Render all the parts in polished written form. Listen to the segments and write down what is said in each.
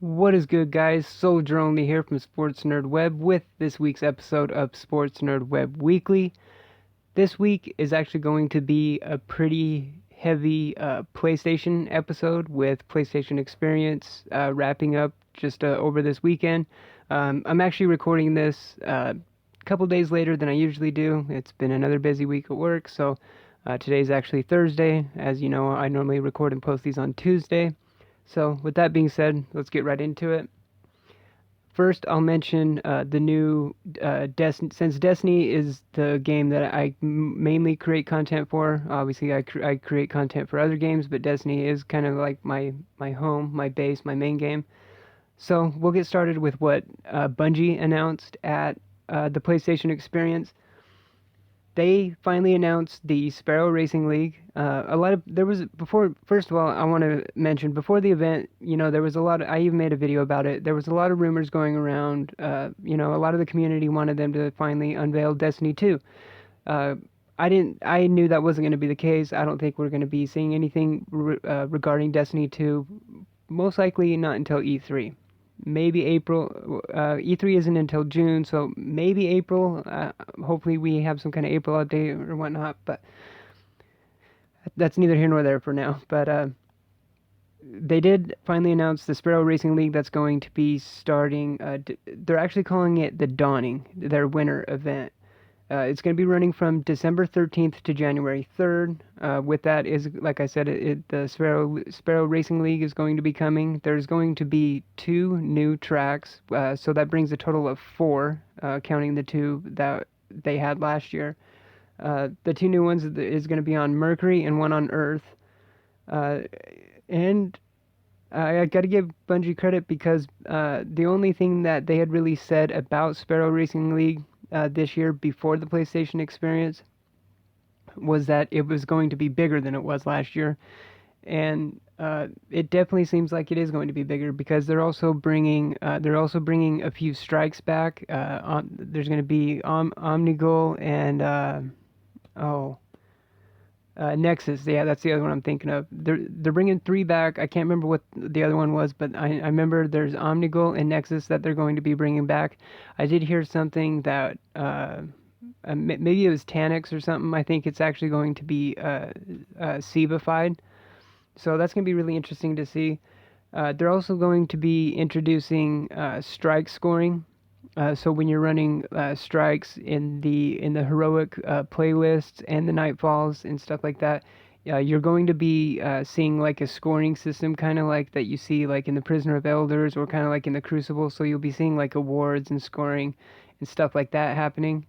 What is good, guys? SolgrOnly here from Sports Nerd Web with this week's episode of Sports Nerd Web Weekly. This week is actually going to be a pretty heavy PlayStation episode with PlayStation Experience wrapping up just over this weekend. I'm actually recording this a couple days later than I usually do. It's been another busy week at work, so today's actually Thursday. As you know, I normally record and post these on Tuesday. So, with that being said, let's get right into it. First, I'll mention the new since Destiny is the game that I mainly create content for. Obviously, I create content for other games, but Destiny is kind of like my home, my base, my main game. So we'll get started with what Bungie announced at the PlayStation Experience. They finally announced the Sparrow Racing League. There was before. First of all, I want to mention before the event, there was a lot. I even made a video about it. There was a lot of rumors going around. A lot of the community wanted them to finally unveil Destiny 2. Uh, I didn't. I knew that wasn't going to be the case. I don't think we're going to be seeing anything regarding Destiny 2. Most likely not until E3. Maybe April. E3 isn't until June, so maybe April. Hopefully, we have some kind of April update or whatnot. But that's neither here nor there for now. But they did finally announce the Sparrow Racing League that's going to be starting. They're actually calling it the Dawning, their winter event. It's going to be running from December 13th to January 3rd. With that is, like I said, the Sparrow Racing League is going to be coming. There's going to be 2 new tracks, so that brings a total of 4, counting the 2 that they had last year. The 2 new ones is going to be on Mercury and one on Earth. And I got to give Bungie credit because the only thing that they had really said about Sparrow Racing League this year before the PlayStation Experience was that it was going to be bigger than it was last year, and it definitely seems like it is going to be bigger because they're also bringing a few strikes back. There's going to be Omnigul and Nexus. Yeah, that's the other one I'm thinking of. They're bringing 3 back. I can't remember what the other one was, but I remember there's Omnigul and Nexus that they're going to be bringing back. I did hear something that maybe it was Tanix or something. I think it's actually going to be Sebified. So that's going to be really interesting to see. They're also going to be introducing strike scoring. So when you're running strikes in the heroic playlists and the nightfalls and stuff like that, you're going to be seeing like a scoring system, kind of like that you see like in the Prisoner of Elders or kind of like in the Crucible. So you'll be seeing like awards and scoring and stuff like that happening.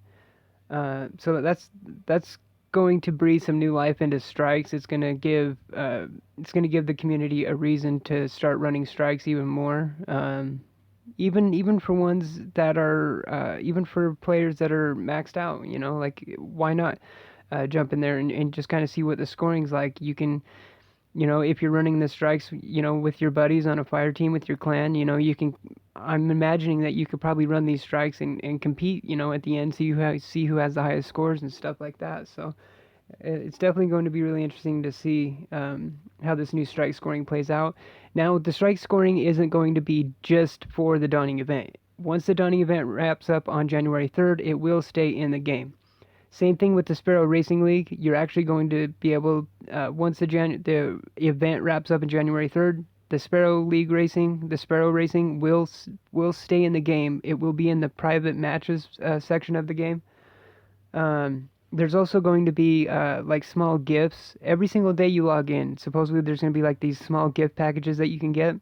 So that's going to breathe some new life into strikes. It's going to give the community a reason to start running strikes even more. Even for ones that are even for players that are maxed out, like why not jump in there and just kind of see what the scoring's like. You can, if you're running the strikes, with your buddies on a fire team with your clan, you can. I'm imagining that you could probably run these strikes and compete, at the end, see who has the highest scores and stuff like that. So it's definitely going to be really interesting to see how this new strike scoring plays out. Now, the strike scoring isn't going to be just for the Dawning event. Once the Dawning event wraps up on January 3rd, it will stay in the game. Same thing with the Sparrow Racing League. You're actually going to be able, once the event wraps up on January 3rd, the Sparrow Racing will stay in the game. It will be in the private matches section of the game. There's also going to be like small gifts every single day you log in. Supposedly there's going to be like these small gift packages that you can get.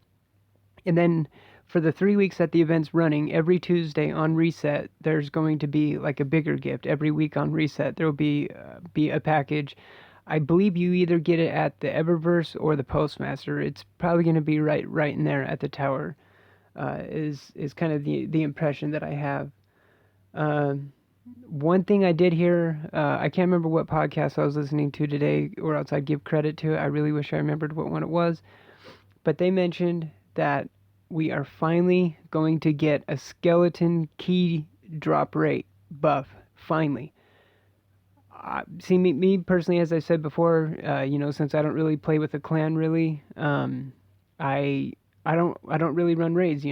And then for the 3 weeks that the event's running, every Tuesday on reset, there's going to be like a bigger gift. Every week on reset, there will be a package. I believe you either get it at the Eververse or the Postmaster. It's probably going to be right in there at the tower. Is kind of the impression that I have. One thing I did hear, I can't remember what podcast I was listening to today, or else I'd give credit to it. I really wish I remembered what one it was. But they mentioned that we are finally going to get a skeleton key drop rate buff. Finally. See, me personally, as I said before, since I don't really play with the clan really, I I don't really run raids,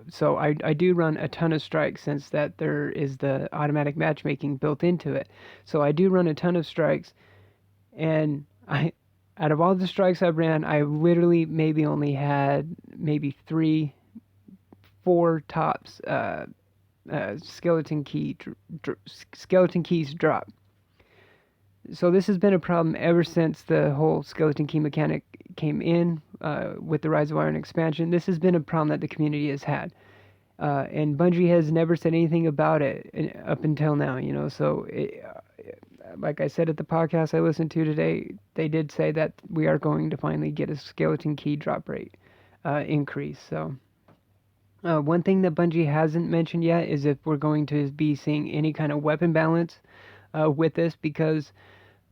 so I do run a ton of strikes since that there is the automatic matchmaking built into it. So I do run a ton of strikes, and I out of all the strikes I've ran, I literally maybe only had maybe 4 tops skeleton skeleton keys drop. So this has been a problem ever since the whole skeleton key mechanic came in with the Rise of Iron expansion. This has been a problem that the community has had. And Bungie has never said anything about it up until now, So, like I said at the podcast I listened to today, they did say that we are going to finally get a skeleton key drop rate increase. So, one thing that Bungie hasn't mentioned yet is if we're going to be seeing any kind of weapon balance with this, because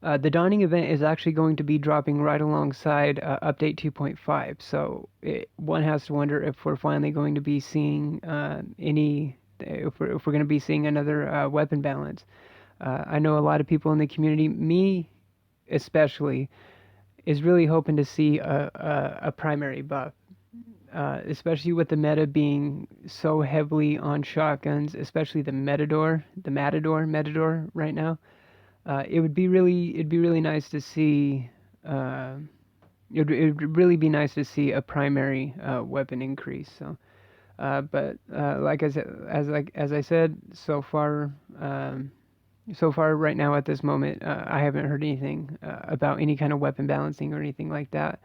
the Dawning event is actually going to be dropping right alongside Update 2.5. So one has to wonder if we're finally going to be seeing if we're going to be seeing another weapon balance. I know a lot of people in the community, me especially, is really hoping to see a primary buff. Especially with the meta being so heavily on shotguns, especially the Matador right now. It'd be really nice to see. It'd really be nice to see a primary weapon increase. So, but like I said, so far right now at this moment, I haven't heard anything about any kind of weapon balancing or anything like that.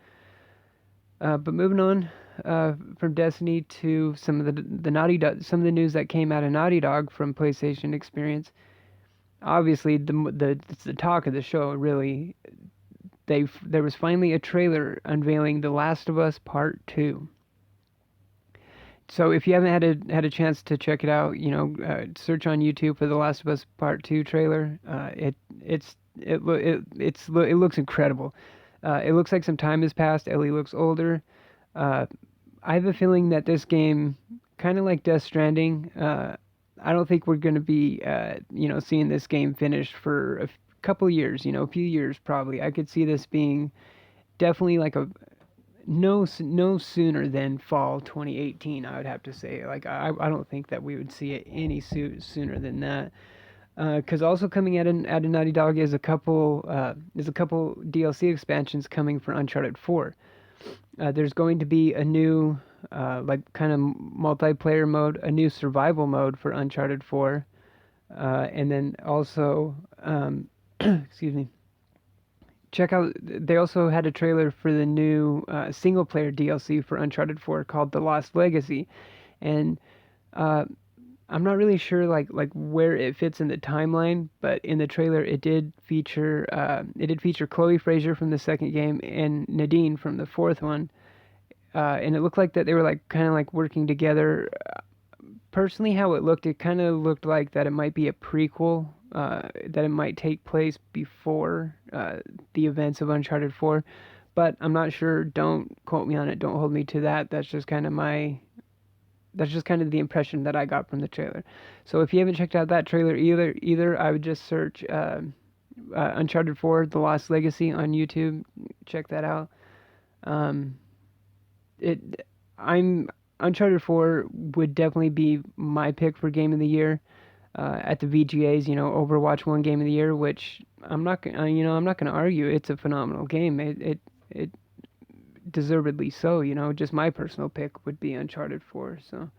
But moving on from Destiny to some of some of the news that came out of Naughty Dog from PlayStation Experience. Obviously, it's the talk of the show. Really, there was finally a trailer unveiling The Last of Us Part 2. So if you haven't had a chance to check it out, search on YouTube for The Last of Us Part 2 trailer. It looks incredible. It looks like some time has passed. Ellie looks older. I have a feeling that this game, kind of like Death Stranding, I don't think we're going to be, seeing this game finished for a couple years, a few years probably. I could see this being definitely like no sooner than fall 2018, I would have to say. Like, I don't think that we would see it any sooner than that. Because also coming out of Naughty Dog is a couple DLC expansions coming for Uncharted 4. There's going to be a new kind of multiplayer mode, a new survival mode for Uncharted 4, and then also excuse me. Check out. They also had a trailer for the new single player DLC for Uncharted 4 called The Lost Legacy, and I'm not really sure like where it fits in the timeline, but in the trailer it did feature Chloe Fraser from the second game and Nadine from the fourth one, and it looked like that they were like kind of like working together. Personally, how it kind of looked like that it might be a prequel, that it might take place before the events of Uncharted 4, but I'm not sure. Don't quote me on it. Don't hold me to that. That's just kind of the impression that I got from the trailer. So if you haven't checked out that trailer either, I would just search Uncharted 4: The Lost Legacy on YouTube. Check that out. Uncharted 4 would definitely be my pick for Game of the Year at the VGAs. Overwatch won Game of the Year, which I'm not going to argue. It's a phenomenal game. It deservedly so. Just my personal pick would be Uncharted 4. So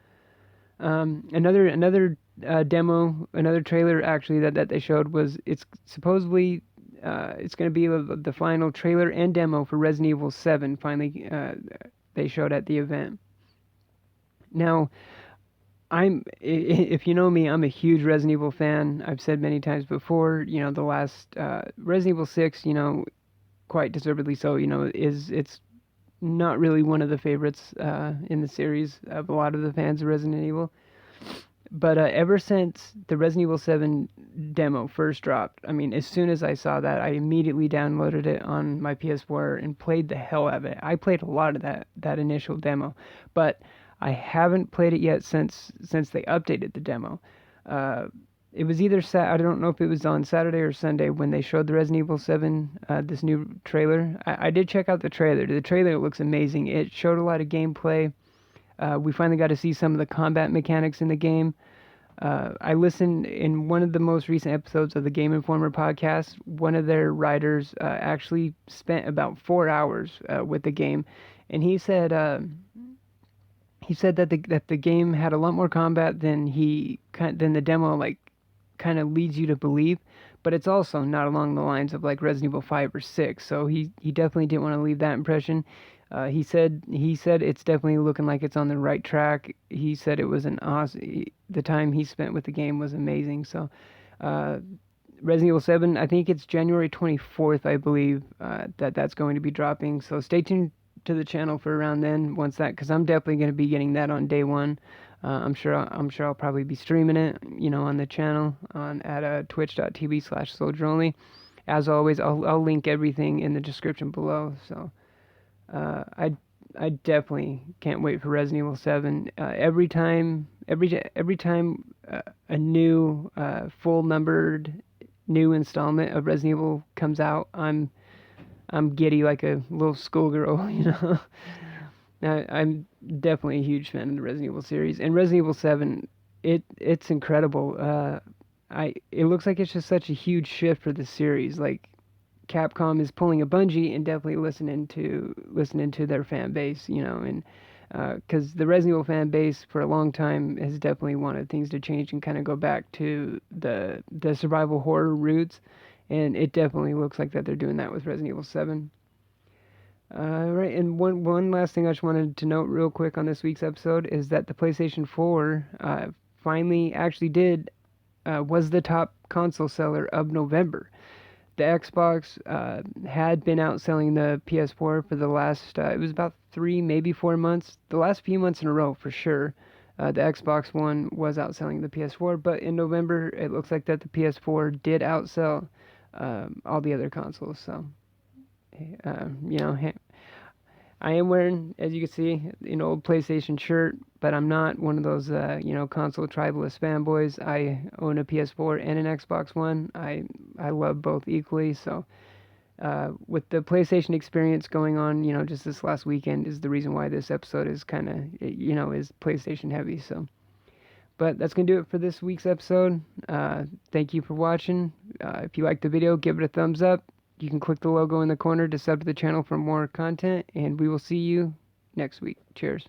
another demo, another trailer actually that they showed was it's supposedly it's going to be the final trailer and demo for Resident Evil 7. Finally, they showed at the event. Now, if you know me, I'm a huge Resident Evil fan. I've said many times before, the last Resident Evil 6, quite deservedly so, it's not really one of the favorites in the series of a lot of the fans of Resident Evil. But ever since the Resident Evil 7 demo first dropped, as soon as I saw that, I immediately downloaded it on my PS4 and played the hell out of it. I played a lot of that initial demo, but I haven't played it yet since they updated the demo. It was either I don't know if it was on Saturday or Sunday when they showed the Resident Evil 7 this new trailer. I did check out the trailer. The trailer looks amazing. It showed a lot of gameplay. We finally got to see some of the combat mechanics in the game. I listened in one of the most recent episodes of the Game Informer podcast. One of their writers actually spent about 4 hours with the game, and he said that the game had a lot more combat than than the demo kind of leads you to believe, but it's also not along the lines of like Resident Evil 5 or 6. So he definitely didn't want to leave that impression. He said it's definitely looking like it's on the right track. He said it was an awesome. The time he spent with the game was amazing. So, Resident Evil 7, I think it's January 24th, I believe, that's going to be dropping. So stay tuned to the channel for around then. Once that, because I'm definitely going to be getting that on day one. I'm sure I'll probably be streaming it, on the channel at twitch.tv/SolgrOnly. As always, I'll link everything in the description below. So. I definitely can't wait for Resident Evil 7. Every time a new full numbered new installment of Resident Evil comes out, I'm giddy like a little schoolgirl. I'm definitely a huge fan of the Resident Evil series, and Resident Evil 7, it's incredible. It looks like it's just such a huge shift for the series. Like, Capcom is pulling a Bungie and definitely listening to their fan base, and because the Resident Evil fan base for a long time has definitely wanted things to change and kind of go back to the survival horror roots, and it definitely looks like that they're doing that with Resident Evil 7. Right, and one last thing I just wanted to note real quick on this week's episode is that the PlayStation 4 finally actually was the top console seller of November. The Xbox had been outselling the PS4 for the last, it was about 3, maybe 4 months. The last few months in a row, for sure. The Xbox One was outselling the PS4, but in November, it looks like that the PS4 did outsell all the other consoles. So, I am wearing, as you can see, an old PlayStation shirt, but I'm not one of those, console tribalist fanboys. I own a PS4 and an Xbox One. I love both equally. So, with the PlayStation experience going on, just this last weekend is the reason why this episode is kind of, is PlayStation heavy. So, but that's going to do it for this week's episode. Thank you for watching. If you liked the video, give it a thumbs up. You can click the logo in the corner to sub to the channel for more content, and we will see you next week. Cheers.